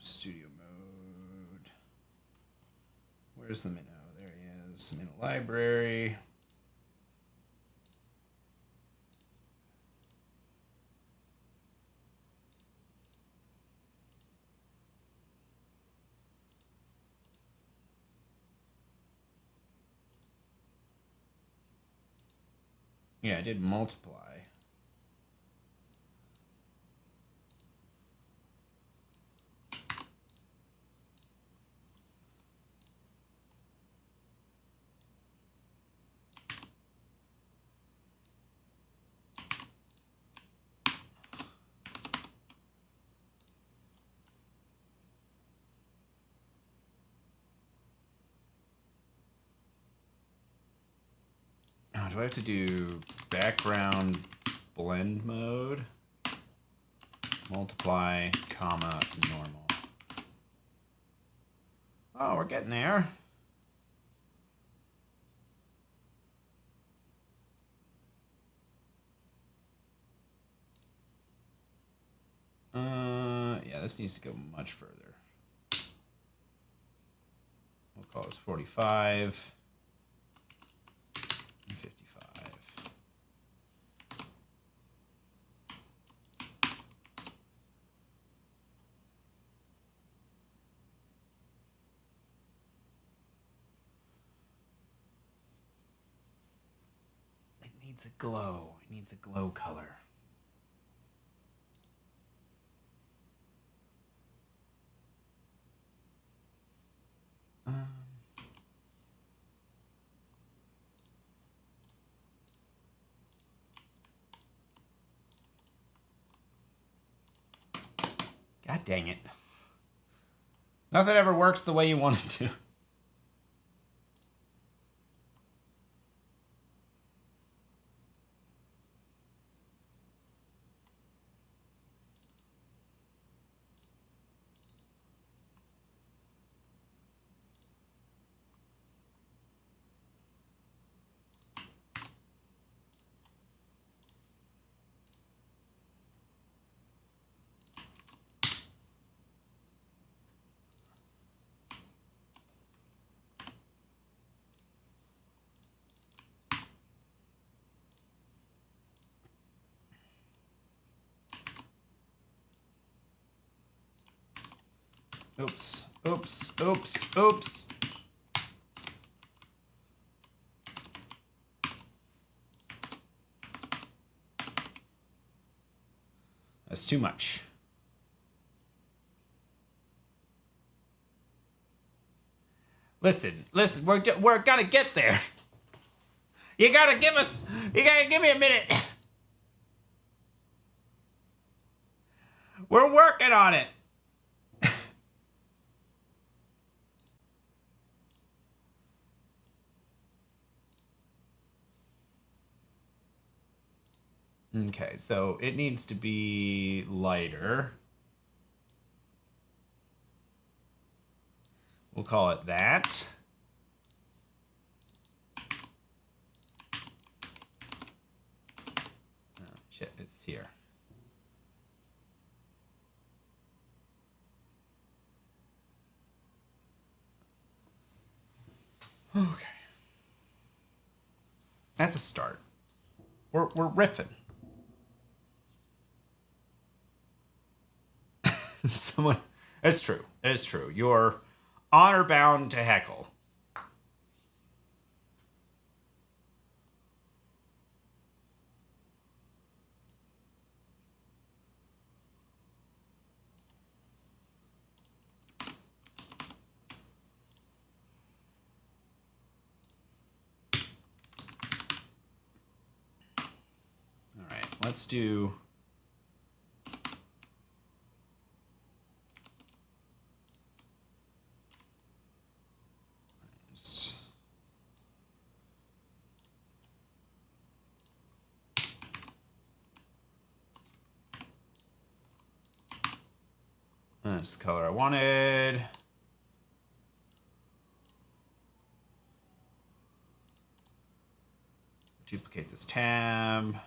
studio mode. Where's the minnow? There he is. Minnow library. Yeah, I did multiply. Do I have to do background blend mode? Multiply, comma, normal. Oh, we're getting there. Yeah, this needs to go much further. We'll call this 45. 55. It needs a glow. It needs a glow color. God dang it. Nothing ever works the way you want it to. Oops, oops, oops, oops. That's too much. Listen, we're gonna get there. You gotta give me a minute. We're working on it. Okay, so it needs to be lighter. We'll call it that. Oh, shit, it's here. Okay. That's a start. We're riffing. Someone, it's true. It's true. You're honor bound to heckle. All right, let's do. That's the color I wanted. Duplicate this tab.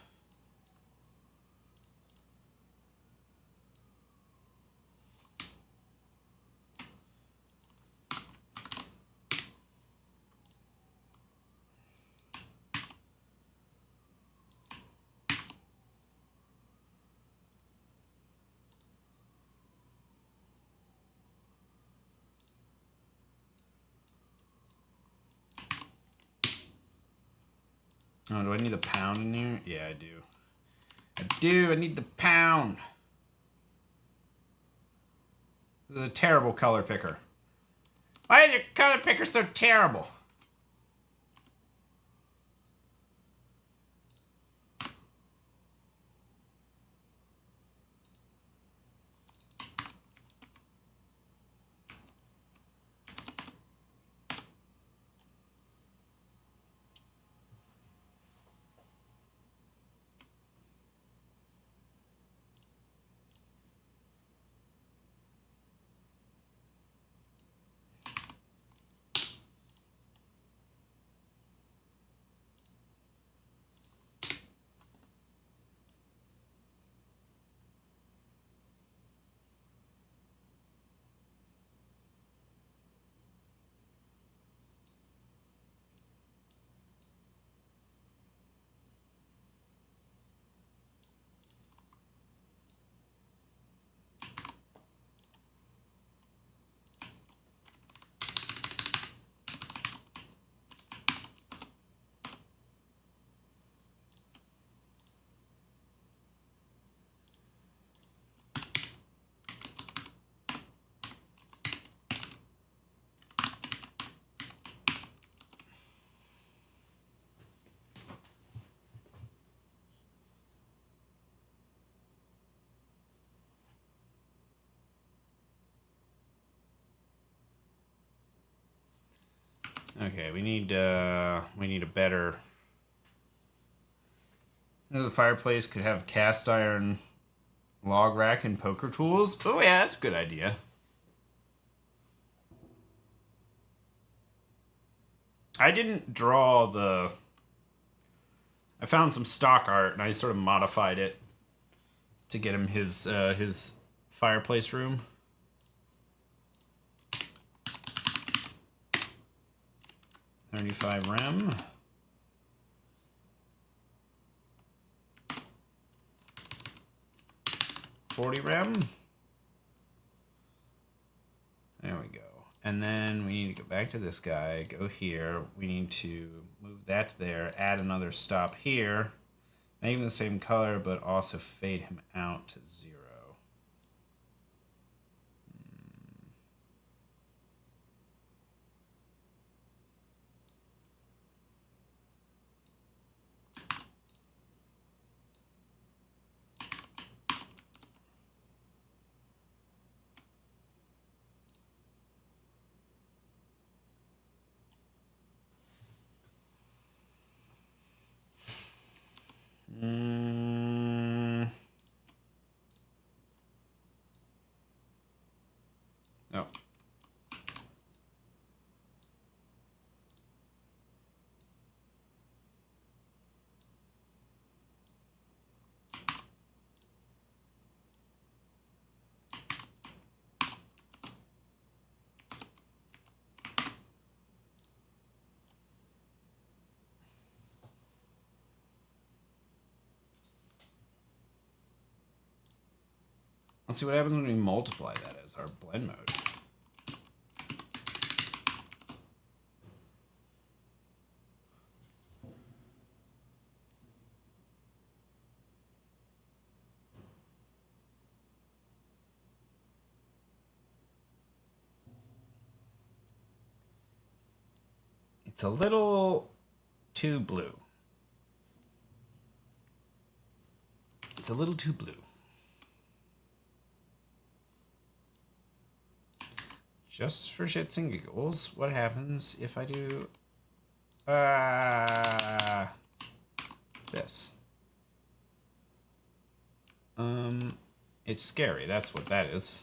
Oh, do I need the pound in here? Yeah, I do. I need the pound. This is a terrible color picker. Why is your color picker so terrible? Okay, we need a better. The fireplace could have cast iron log rack and poker tools. Oh yeah, that's a good idea. I didn't draw the. I found some stock art and I sort of modified it to get him his fireplace room. $35 rem. $40 rem. There we go. And then we need to go back to this guy, go here. We need to move that to there, add another stop here. Make him the same color, but also fade him out to 0. Oh. Let's see what happens when we multiply that as our blend mode. It's a little too blue. It's a little too blue. Just for shits and giggles, what happens if I do this? It's scary. That's what that is.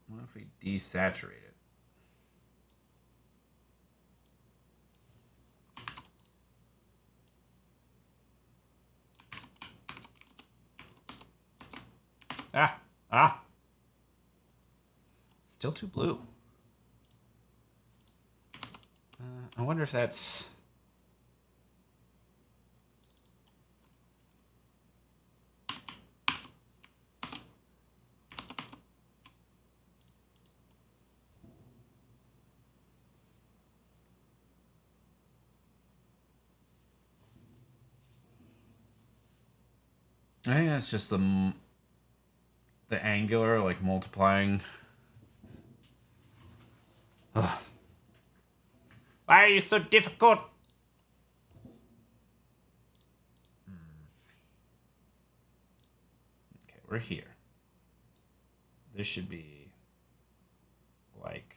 What if we desaturate it? Still too blue. I wonder if that's... I think that's just the angular, like, multiplying. Ugh. Why are you so difficult? Okay, we're here. This should be like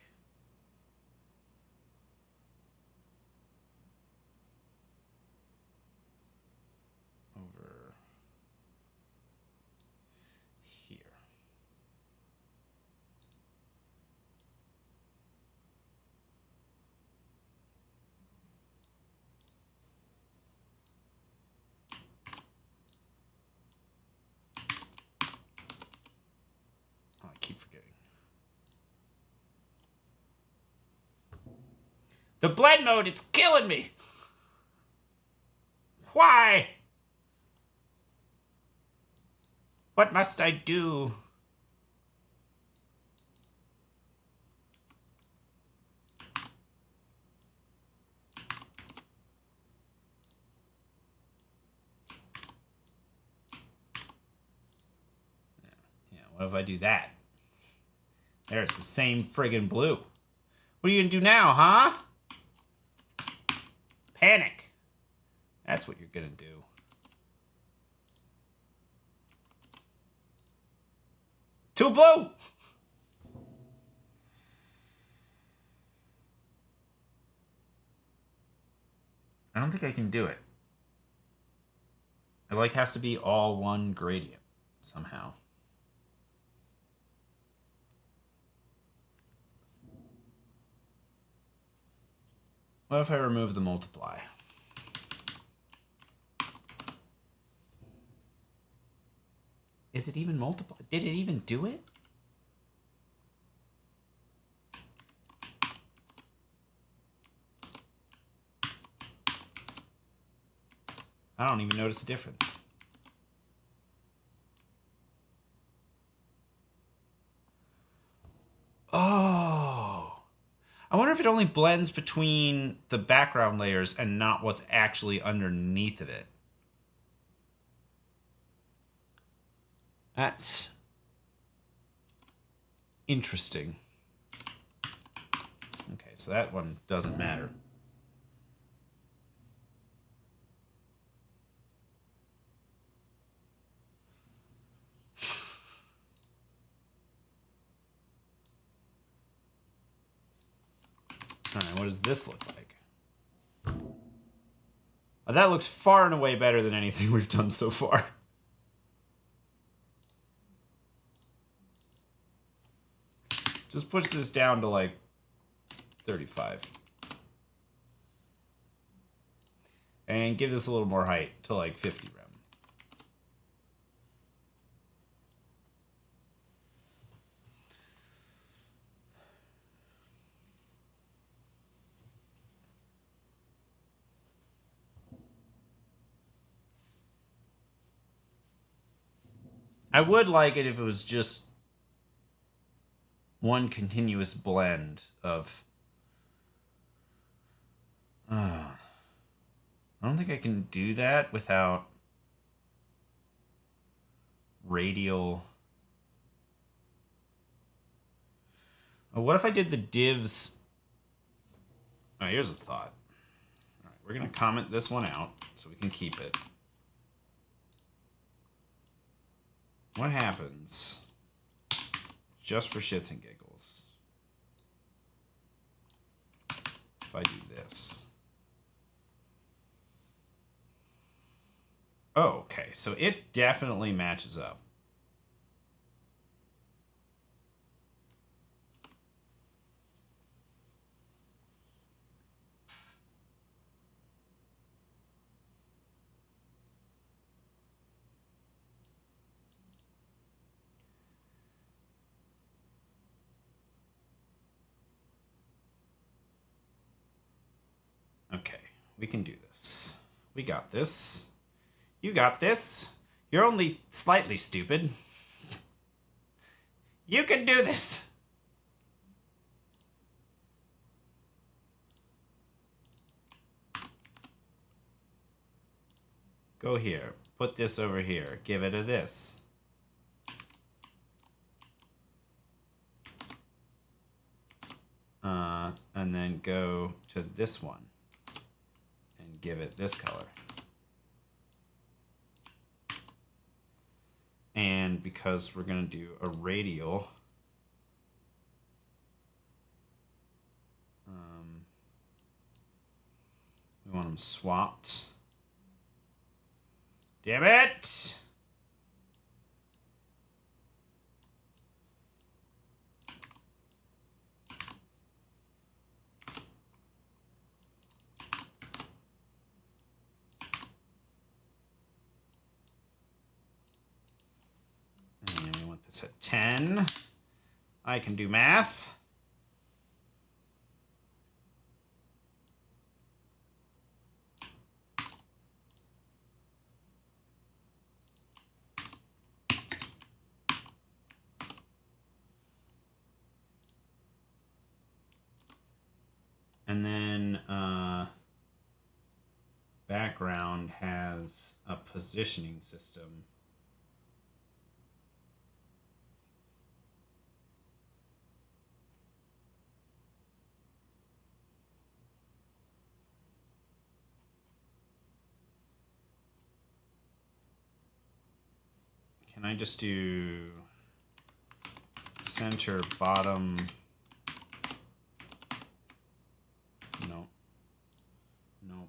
over here. Oh, I keep forgetting. The blend mode, it's killing me. Why? What must I do? Yeah, what if I do that? There's the same friggin' blue. What are you gonna do now, huh? Panic. That's what you're gonna do. Too blue! I don't think I can do it. It like has to be all one gradient somehow. What if I remove the multiply? Is it even multiply? Did it even do it? I don't even notice a difference. Oh. I wonder if it only blends between the background layers and not what's actually underneath of it. That's interesting. Okay, so that one doesn't matter. All right, what does this look like? Oh, that looks far and away better than anything we've done so far. Just push this down to like 35. And give this a little more height to like 50 rem. I would like it if it was just one continuous blend of... I don't think I can do that without radial... Oh, what if I did the divs... Oh, here's a thought. All right, we're going to comment this one out so we can keep it. What happens, just for shits and giggles, if I do this? Oh, okay, so it definitely matches up. Okay, we can do this. We got this. You got this. You're only slightly stupid. You can do this. Go here. Put this over here. Give it a this. And then go to this one and give it this color. And because we're going to do a radial, we want them swapped. Damn it! And we want this at 10. I can do math. And then background has a positioning system. Can I just do center, bottom? No. No.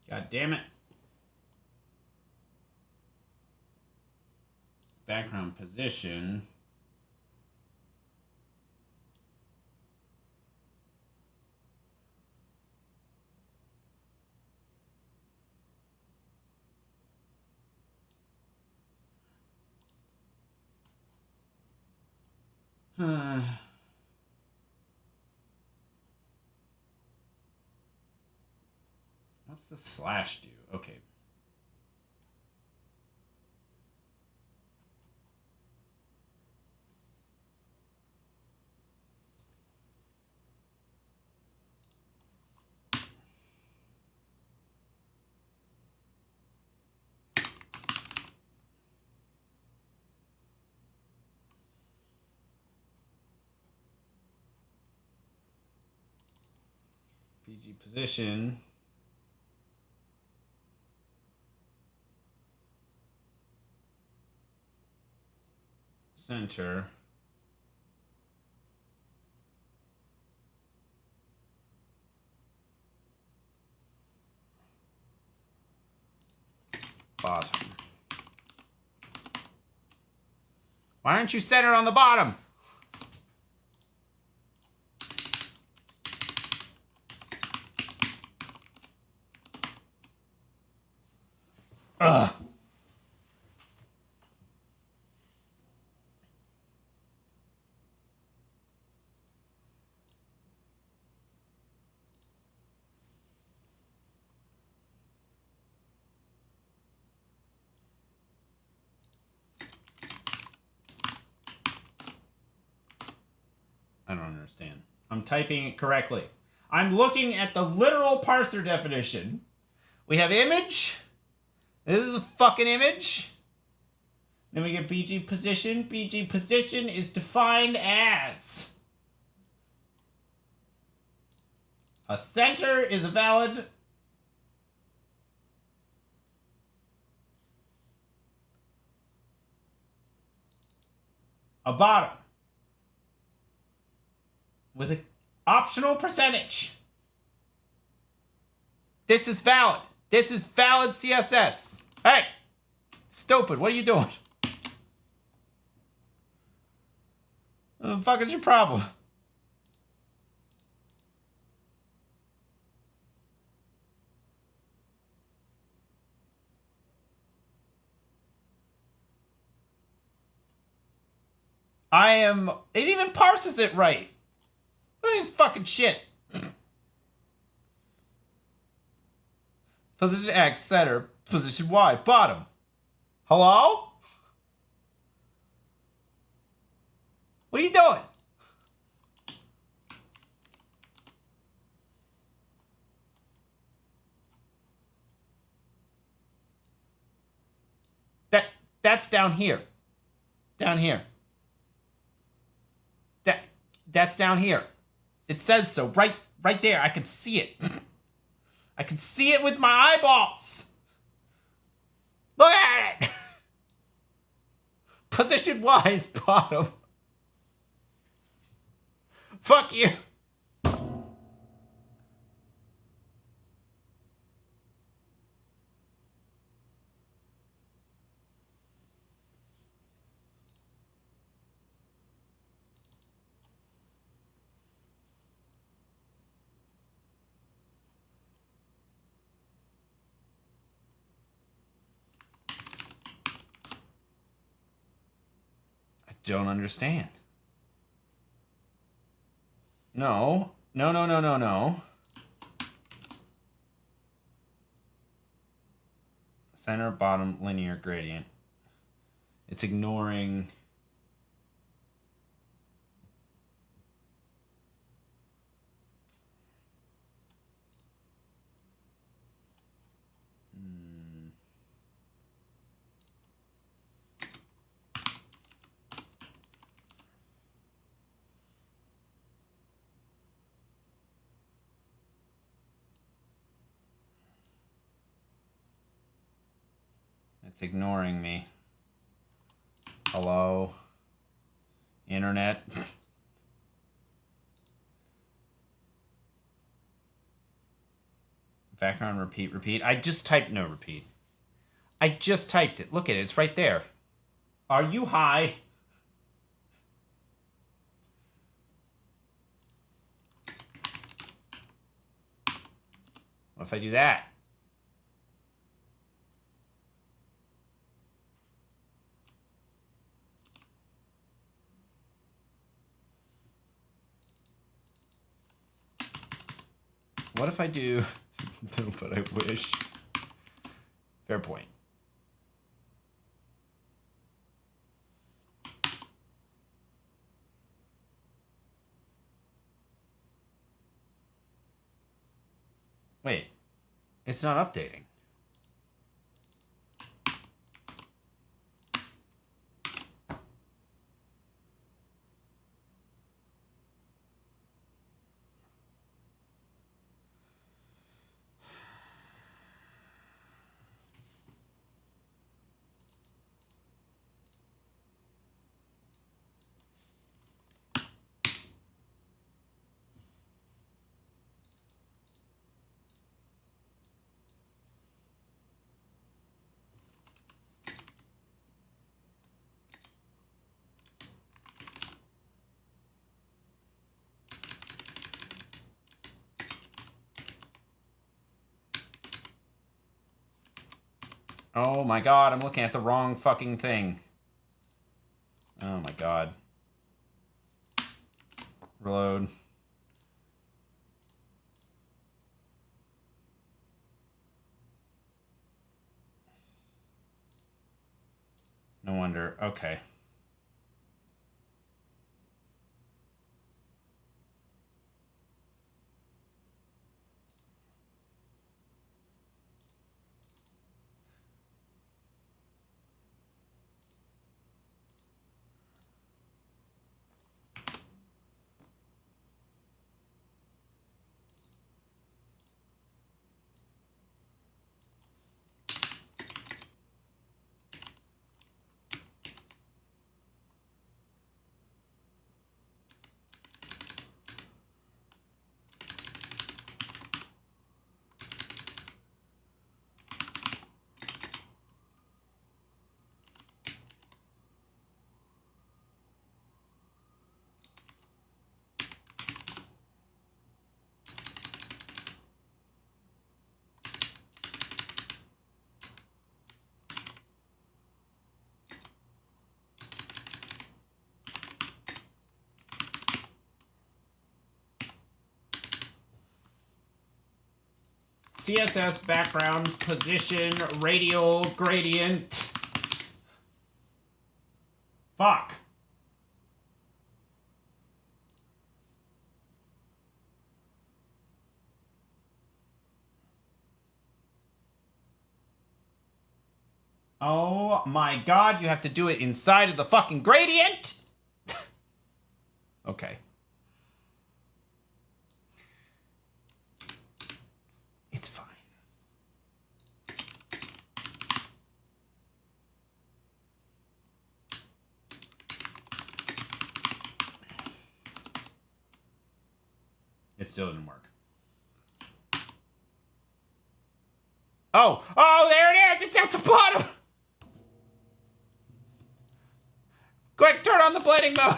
God damn it. Background position. What's the slash do? Okay. PG position. Center. Bottom. Why aren't you centered on the bottom? Ugh. I don't understand. I'm typing it correctly. I'm looking at the literal parser definition. We have image. This is a fucking image. Then we get BG position. BG position is defined as a center is a valid a bottom with an optional percentage. This is valid. This is valid CSS. Hey, stupid, what are you doing? What the fuck is your problem? It even parses it right. Look at this fucking shit. Position X, center. Position Y, bottom. Hello? What are you doing? That's down here. Down here. That's down here. It says so. Right there. I can see it. I can see it with my eyeballs. Look at it. Position-wise, bottom. Fuck you. I don't understand. No. No. Center, bottom, linear gradient. It's ignoring... It's ignoring me. Hello? Internet? Background, repeat. I just typed no repeat. I just typed it. Look at it. It's right there. Are you high? What if I do that? What if I do... No, but I wish. Fair point. Wait. It's not updating. Oh my god, I'm looking at the wrong fucking thing. Oh my god. Reload. No wonder. Okay. CSS background position radial gradient. Fuck. Oh my god, you have to do it inside of the fucking gradient? Okay. It's fine. It still didn't work. Oh! Oh, there it is! It's at the bottom! Quick, turn on the blending mode!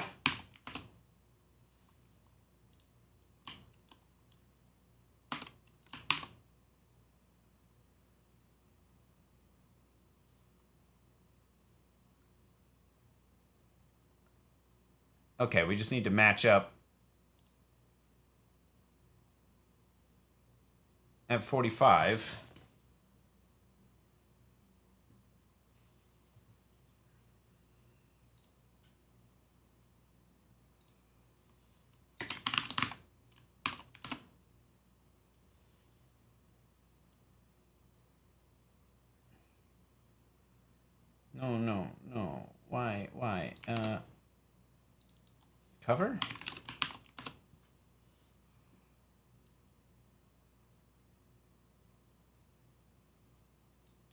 Okay, we just need to match up at 45. No. Why? Cover?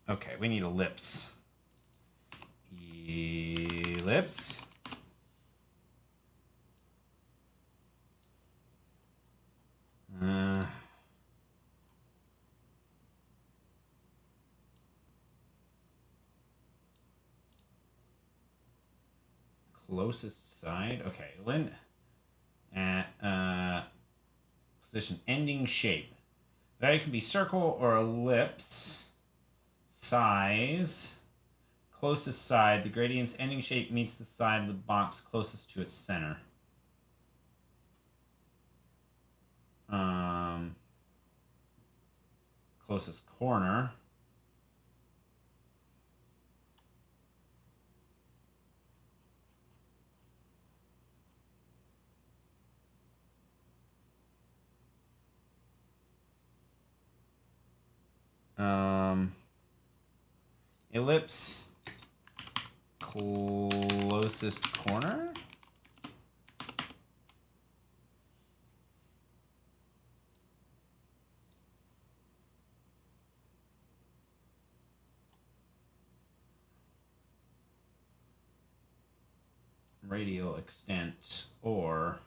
Okay, we need ellipse. Ellipse. Closest side. Okay, Lynn. At position ending shape. Value can be circle or ellipse. Size. Closest side. The gradient's ending shape meets the side of the box closest to its center. Closest corner. Ellipse. Closest corner. Radial extent or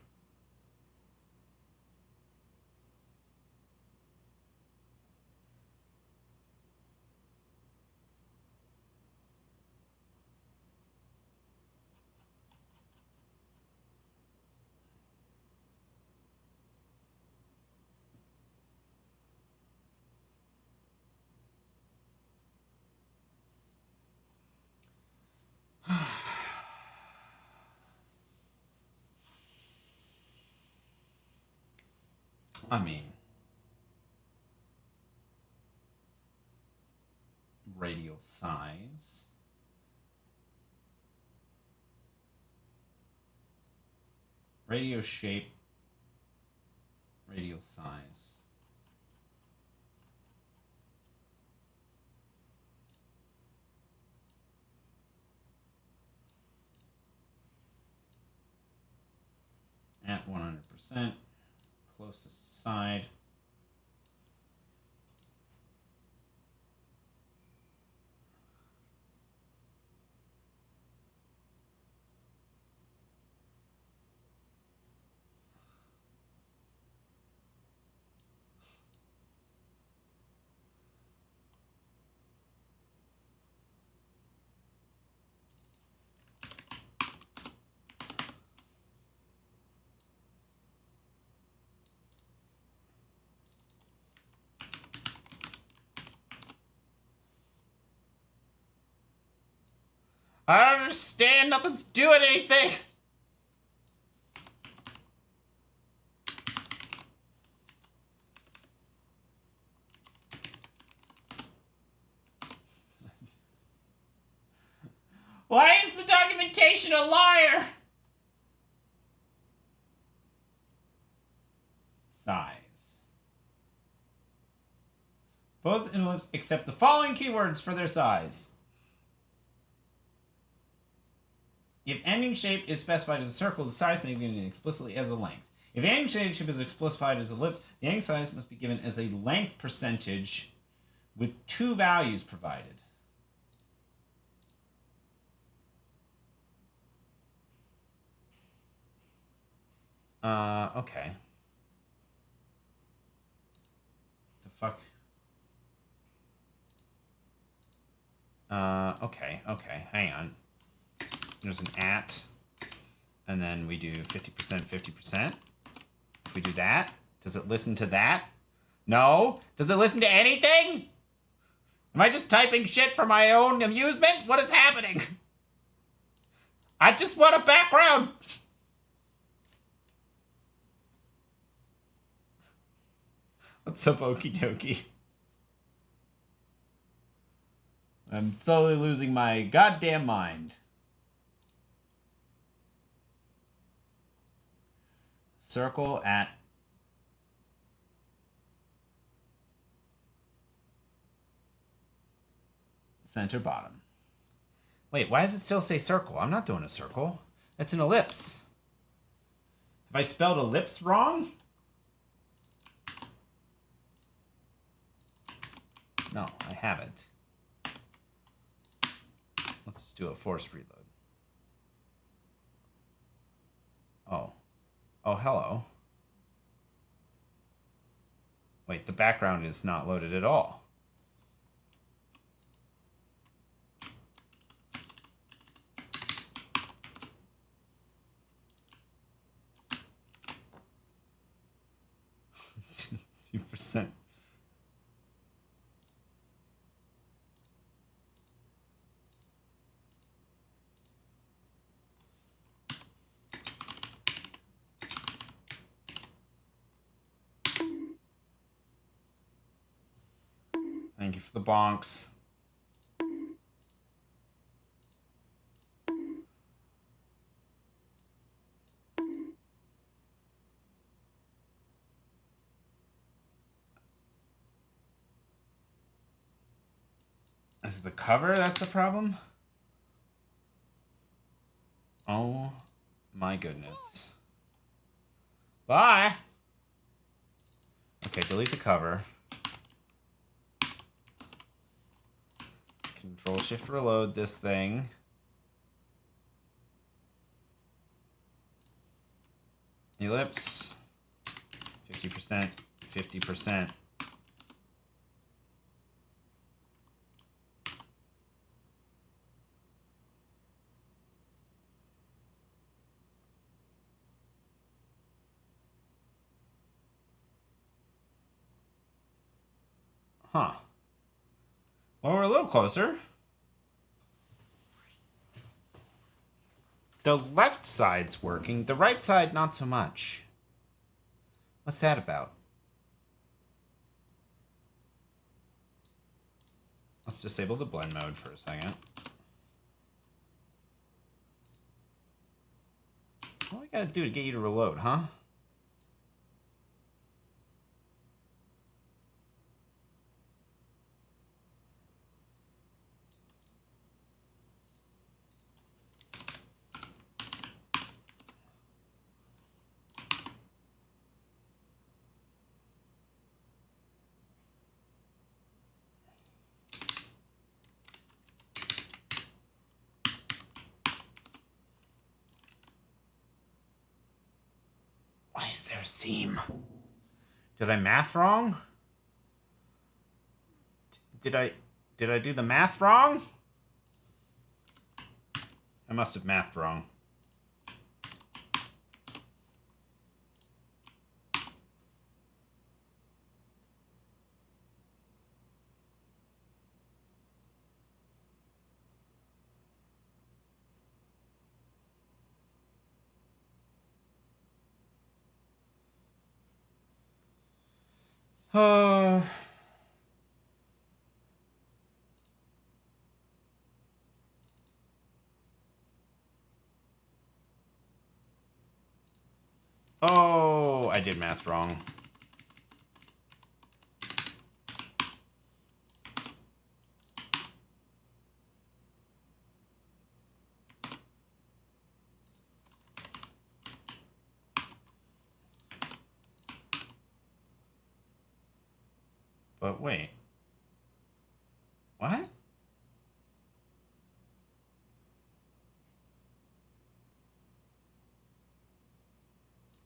I mean, radial size. Radial shape. Radial size. At 100%. Closest side. I don't understand. Nothing's doing anything. Why is the documentation a liar? Size. Both ellipses accept the following keywords for their size. If ending shape is specified as a circle, the size may be given explicitly as a length. If the ending shape is specified as a ellipse, the ending size must be given as a length percentage with 2 values provided. Okay. The fuck? Okay, hang on. There's an at, and then we do 50%, 50%. If we do that, does it listen to that? No? Does it listen to anything? Am I just typing shit for my own amusement? What is happening? I just want a background. What's up, okie dokie? I'm slowly losing my goddamn mind. Circle at center bottom. Wait, why does it still say circle? I'm not doing a circle. That's an ellipse. Have I spelled ellipse wrong? No, I haven't. Let's just do a forced reload. Oh. Oh, hello. Wait, the background is not loaded at all. %. Thank you for the bonks. Is it the cover that's the problem? Oh my goodness. Bye! Okay, delete the cover. Control Shift reload this thing. Ellipse. 50%, 50%. Huh. Well, we're a little closer. The left side's working, the right side not so much. What's that about? Let's disable the blend mode for a second. What do I gotta do to get you to reload, huh? Why is there a seam? Did I math wrong? Did I do the math wrong? I must have mathed wrong. Oh, I did math wrong. But wait. What?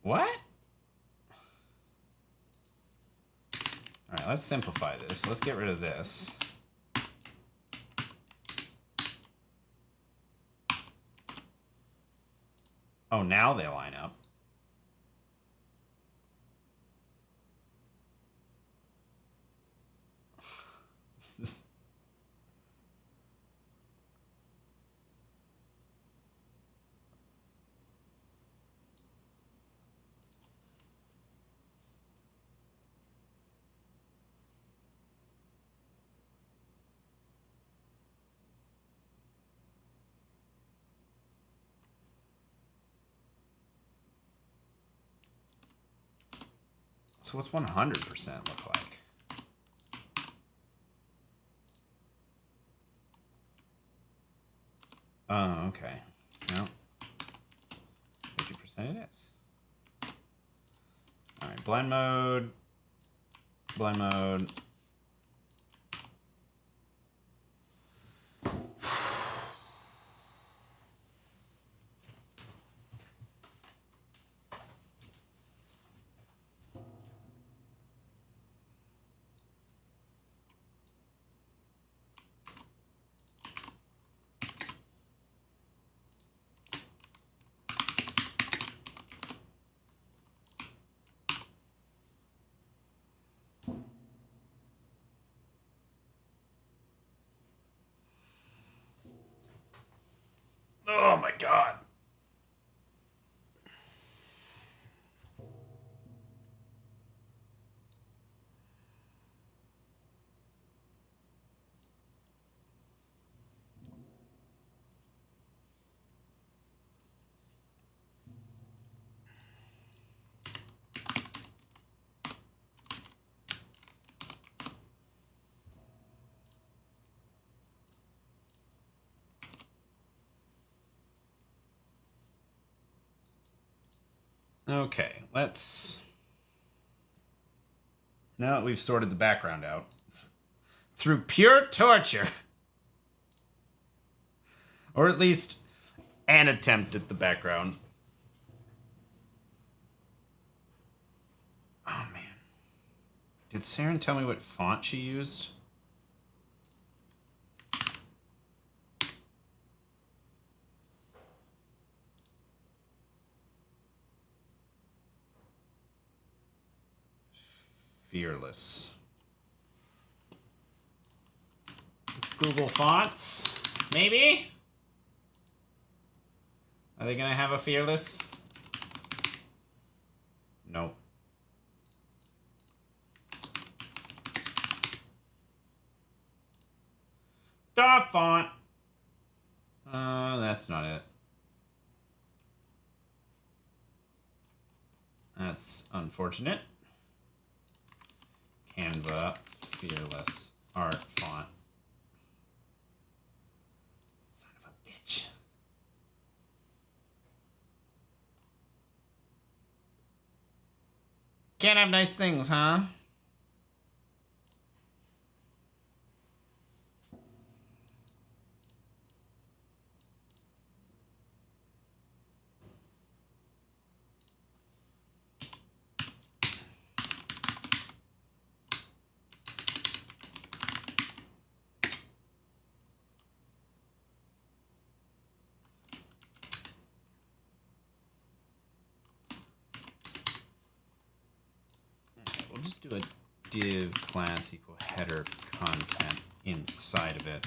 What? All right, let's simplify this. Let's get rid of this. Oh, now they line up. So what's 100% look like? Oh, okay. No. 50% it is. All right, blend mode. Blend mode. Oh my god. Okay, let's... Now that we've sorted the background out, through pure torture, or at least an attempt at the background. Oh, man. Did Saren tell me what font she used? Fearless. Google Fonts, maybe? Are they gonna have a Fearless? Nope. Dot font. That's not it. That's unfortunate. Canva Fearless Art Font. Son of a bitch. Can't have nice things, huh? We'll just do a div class equal header content inside of it.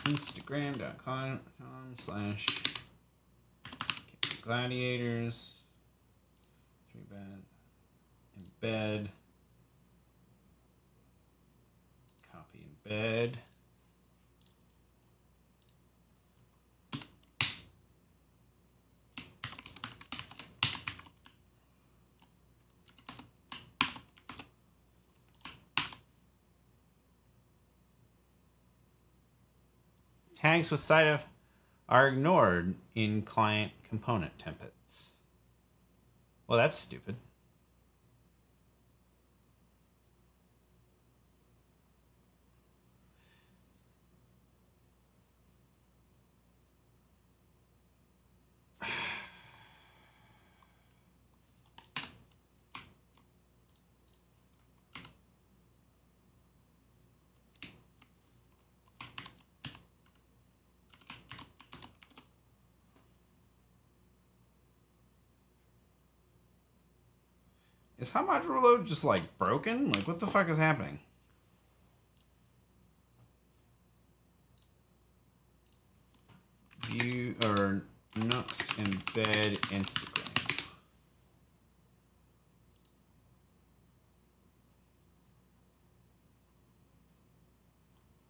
Instagram.com/gladiators. Embed. Copy embed. Tags with side of are ignored in client component templates. Well, that's stupid. Is hot module load just like broken? Like, what the fuck is happening? View or Nuxt embed Instagram.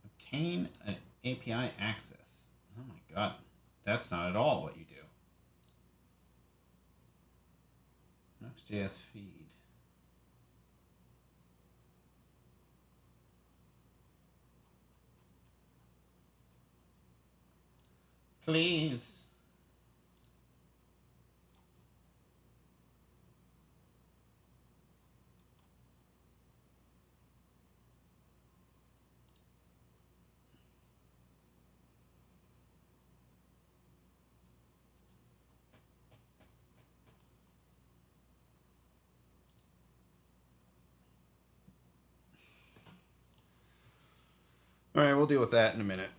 Obtain an API access. Oh my god. That's not at all what you do. Nuxt.js feed. Please. All right, we'll deal with that in a minute.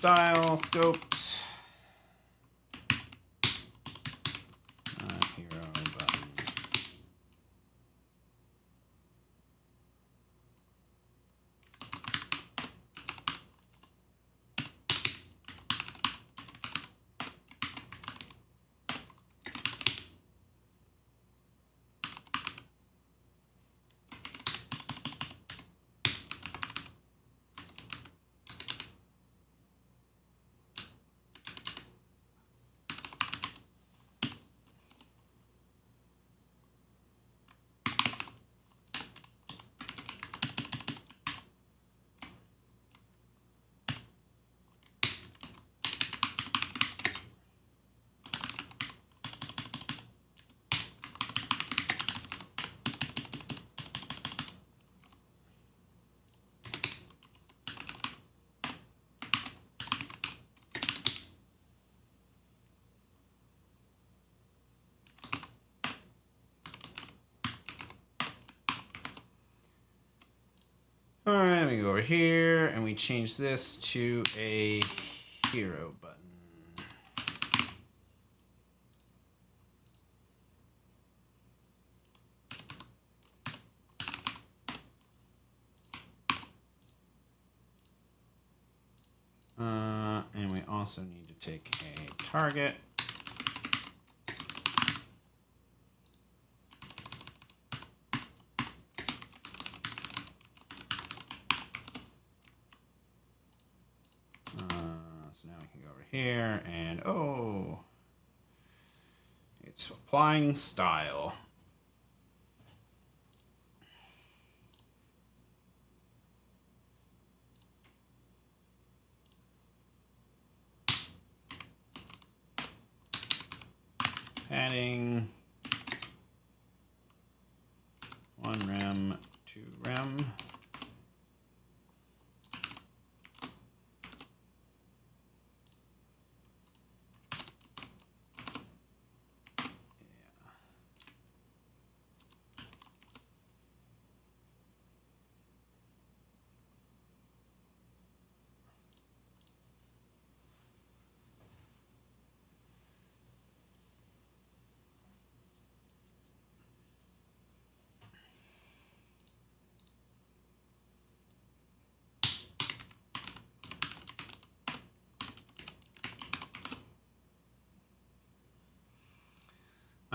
Style, scoped. Hero button. All right, we go over here and we change this to a hero button. And we also need to take a target. So now we can go over here and, oh, it's applying style. Padding, 1 rem, 2 rem.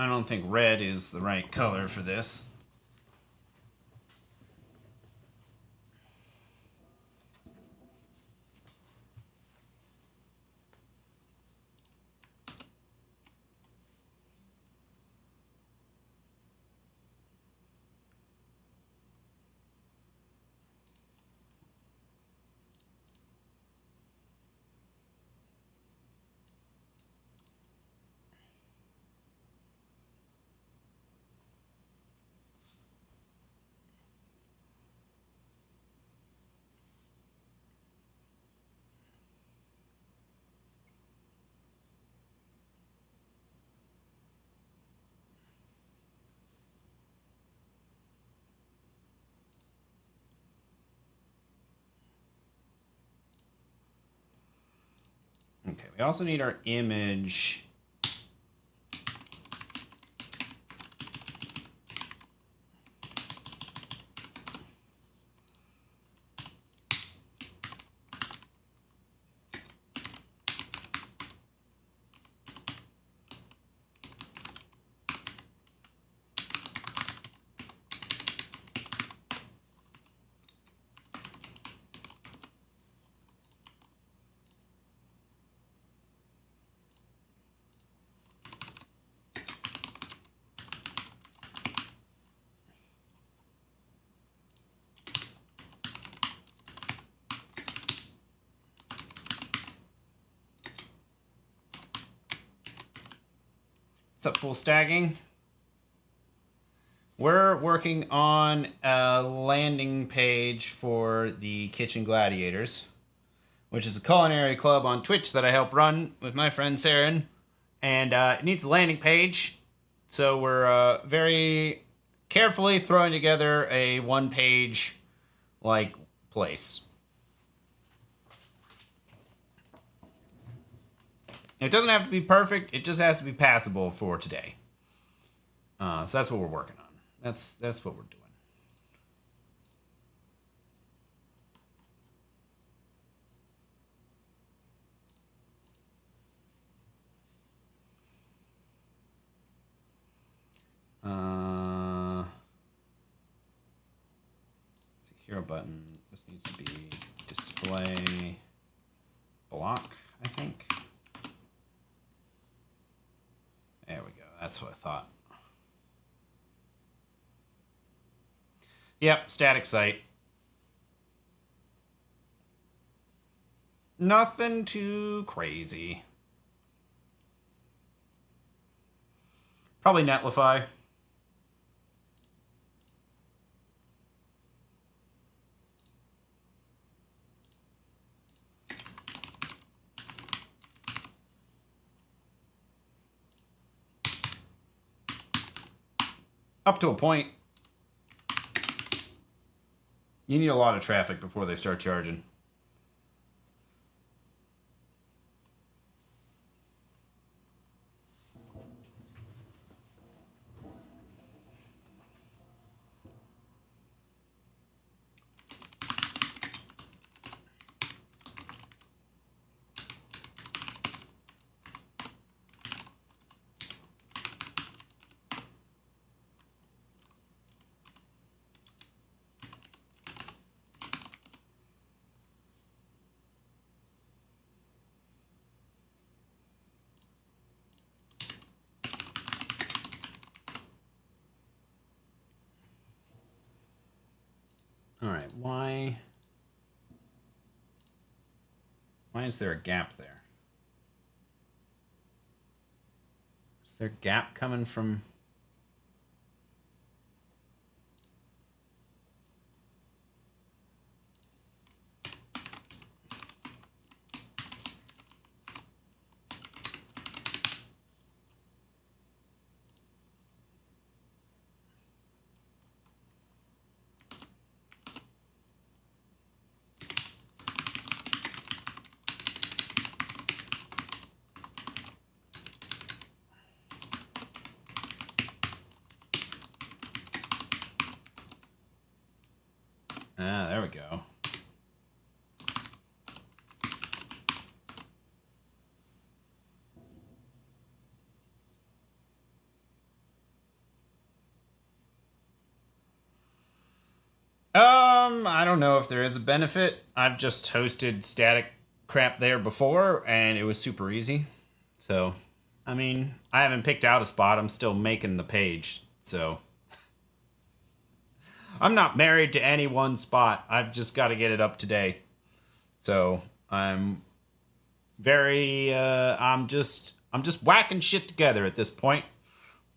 I don't think red is the right color for this. Okay, we also need our image. What's up, full stacking? We're working on a landing page for the Kitchen Gladiators, which is a culinary club on Twitch that I help run with my friend Saren. And it needs a landing page, so we're very carefully throwing together a one-page like place. It doesn't have to be perfect. It just has to be passable for today. So that's what we're working on. That's what we're doing. Hero button. This needs to be display block, I think. There we go. That's what I thought. Yep, static site. Nothing too crazy. Probably Netlify. Up to a point. You need a lot of traffic before they start charging. All right, why is there a gap there? Is there a gap coming from... Ah, there we go. I don't know if there is a benefit. I've just hosted static crap there before, and it was super easy. So, I mean, I haven't picked out a spot. I'm still making the page, so... I'm not married to any one spot. I've just got to get it up today. So, I'm very... I'm just whacking shit together at this point.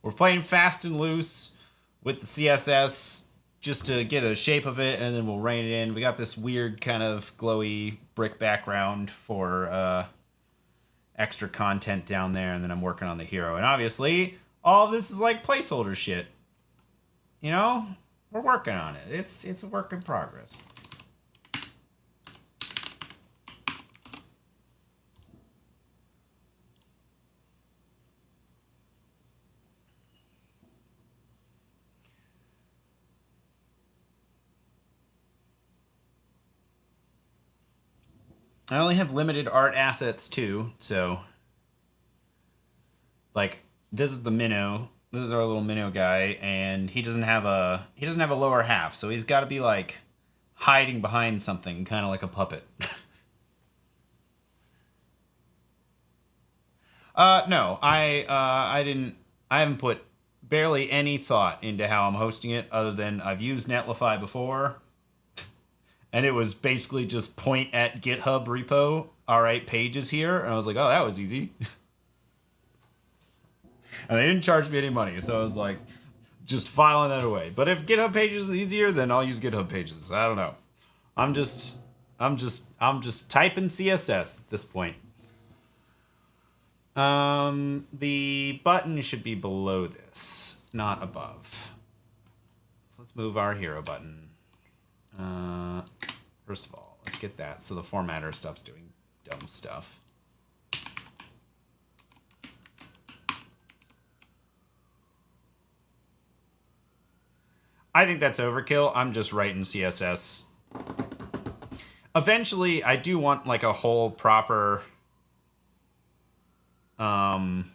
We're playing fast and loose with the CSS just to get a shape of it, and then we'll rein it in. We got this weird kind of glowy brick background for extra content down there, and then I'm working on the hero. And obviously, all of this is like placeholder shit. You know? We're working on it. It's a work in progress. I only have limited art assets too, so like this is the minnow. This is our little minnow guy, and he doesn't have a lower half, so he's got to be like hiding behind something, kind of like a puppet. No, I haven't put barely any thought into how I'm hosting it, other than I've used Netlify before, and it was basically just point at GitHub repo. All right, pages here, and I was like, oh, that was easy. And they didn't charge me any money, so I was like, just filing that away. But if GitHub Pages is easier, then I'll use GitHub Pages. I don't know. I'm just typing CSS at this point. The button should be below this, not above. So let's move our hero button. First of all, let's get that so the formatter stops doing dumb stuff. I think that's overkill. I'm just writing CSS. Eventually, I do want like a whole proper... I've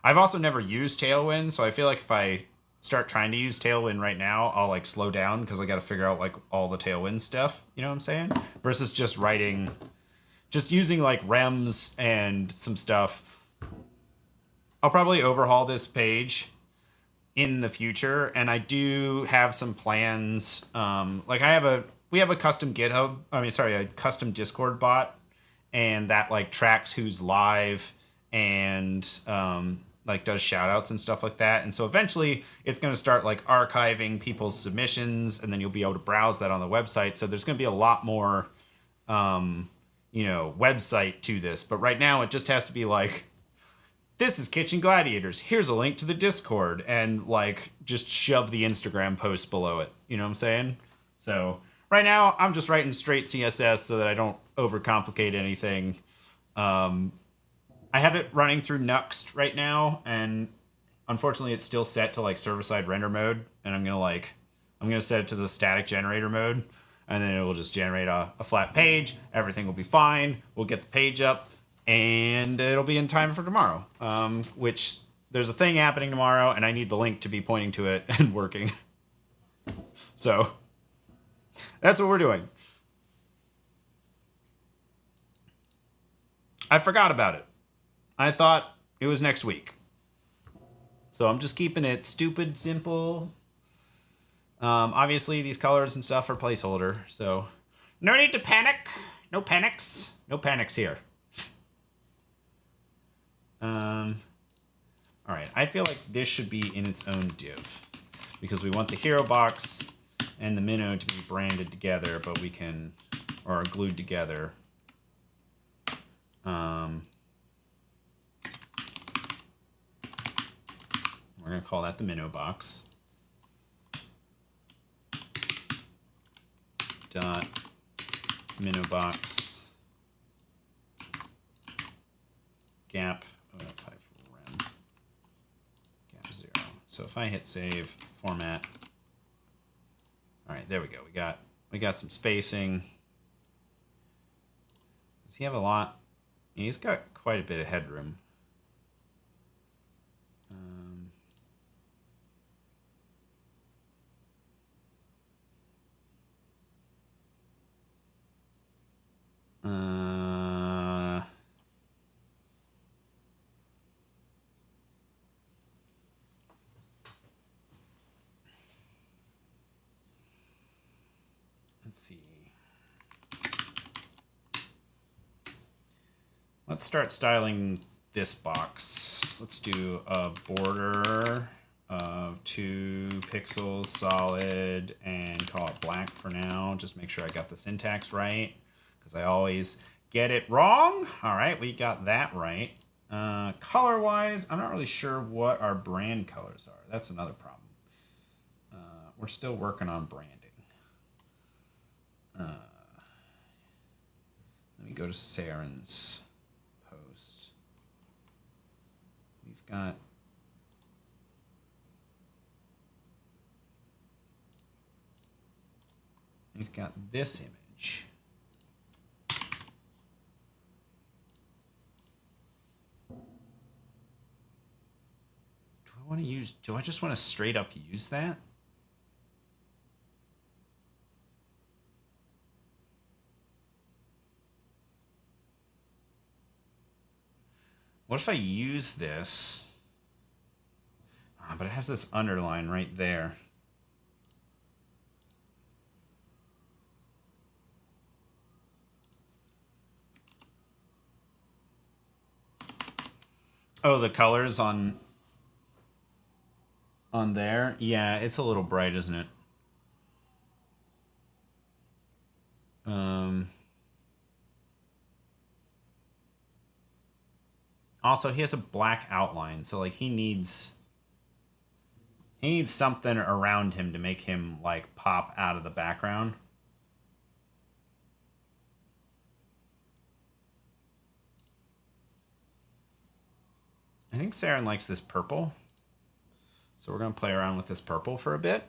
also never used Tailwind, so I feel like if I start trying to use Tailwind right now, I'll like slow down because I got to figure out like all the Tailwind stuff. You know what I'm saying? Versus just using like rems and some stuff. I'll probably overhaul this page in the future, and I do have some plans. Like we have a custom a custom Discord bot, and that like tracks who's live and like does shout outs and stuff like that. And so eventually it's going to start like archiving people's submissions, and then you'll be able to browse that on the website. So there's going to be a lot more, website to this. But right now it just has to be like, this is Kitchen Gladiators. Here's a link to the Discord, and like just shove the Instagram post below it. You know what I'm saying? So right now I'm just writing straight CSS so that I don't overcomplicate anything. I have it running through Nuxt right now, and unfortunately it's still set to like server-side render mode, and I'm gonna set it to the static generator mode, and then it will just generate a flat page. Everything will be fine. We'll get the page up, and it'll be in time for tomorrow. Which there's a thing happening tomorrow, and I need the link to be pointing to it and working. So that's what we're doing. I forgot about it. I thought it was next week. So I'm just keeping it stupid, simple. Obviously, these colors and stuff are placeholder, so no need to panic. No panics. No panics here. All right, I feel like this should be in its own div because we want the hero box and the minnow to be branded together, but we can, or glued together. We're going to call that the minnow box. Dot minnow box gap 5 rem gap 0. So if I hit save, format. All right, there we go. We got some spacing. Does he have a lot? He's got quite a bit of headroom. Let's see. Let's start styling this box. Let's do a border of 2 pixels solid and call it black for now. Just make sure I got the syntax right because I always get it wrong. All right, we got that right. Color-wise, I'm not really sure what our brand colors are. That's another problem. We're still working on branding. Let me go to Saren's post. We've got this image. Do I just want to straight up use that? What if I use this? But it has this underline right there. Oh, the colors on there? Yeah, it's a little bright, isn't it? Also, he has a black outline, so like he needs something around him to make him like pop out of the background. I think Saren likes this purple. So we're going to play around with this purple for a bit.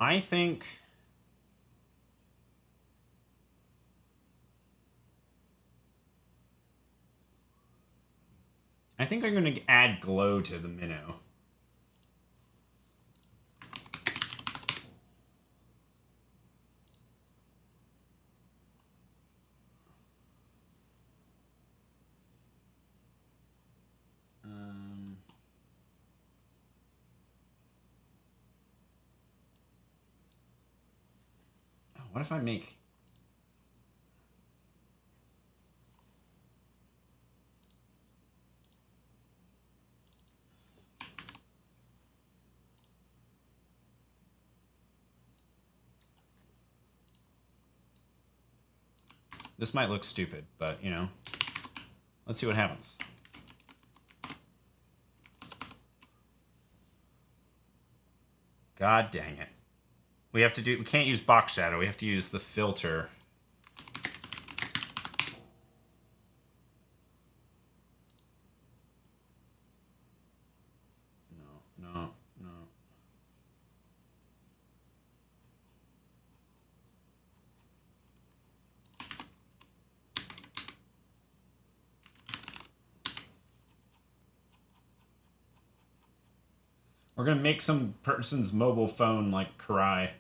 I think I'm going to add glow to the minnow. What if I make... This might look stupid, but, you know, let's see what happens. God dang it. We can't use box shadow. We have to use the filter. No. We're gonna make some person's mobile phone like cry.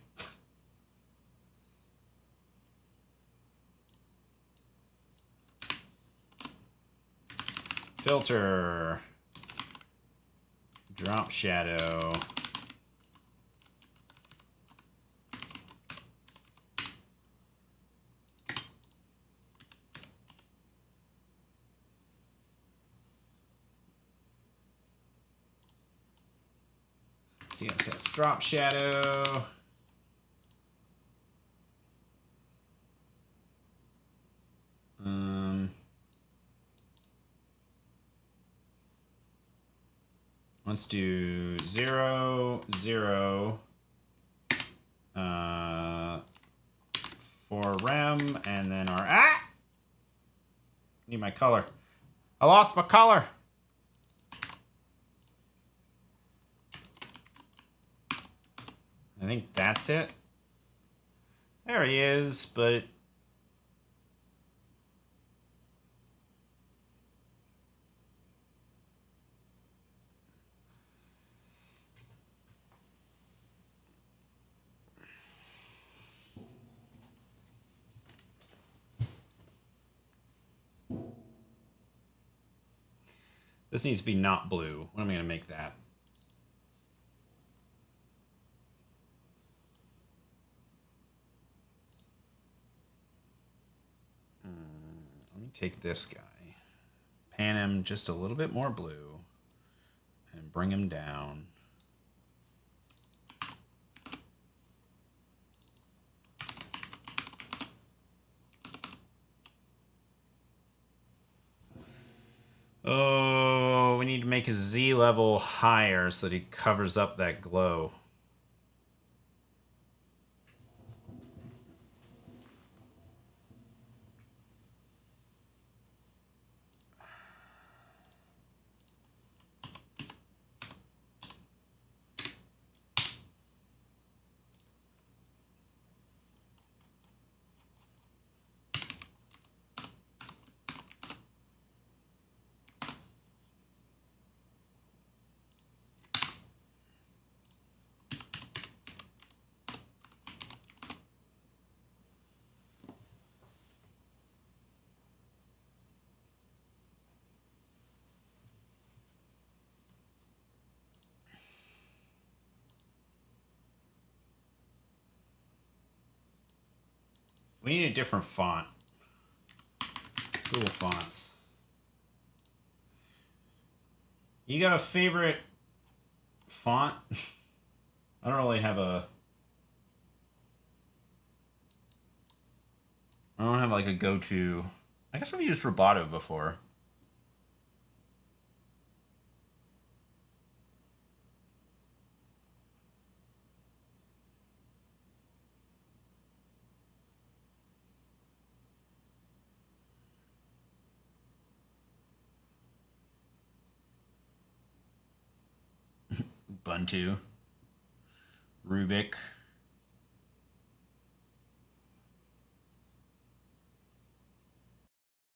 Filter. Drop shadow. CSS drop shadow. Let's do 0, 0 for rem, and then our need my color. I lost my color. I think that's it. There he is, but this needs to be not blue. What am I going to make that? Let me take this guy, pan him just a little bit more blue, and bring him down. Oh, we need to make his Z level higher so that he covers up that glow. We need a different font. Cool fonts. You got a favorite font? I don't really have a... I don't have like a go-to. I guess I've used Roboto before. Ubuntu. Rubik.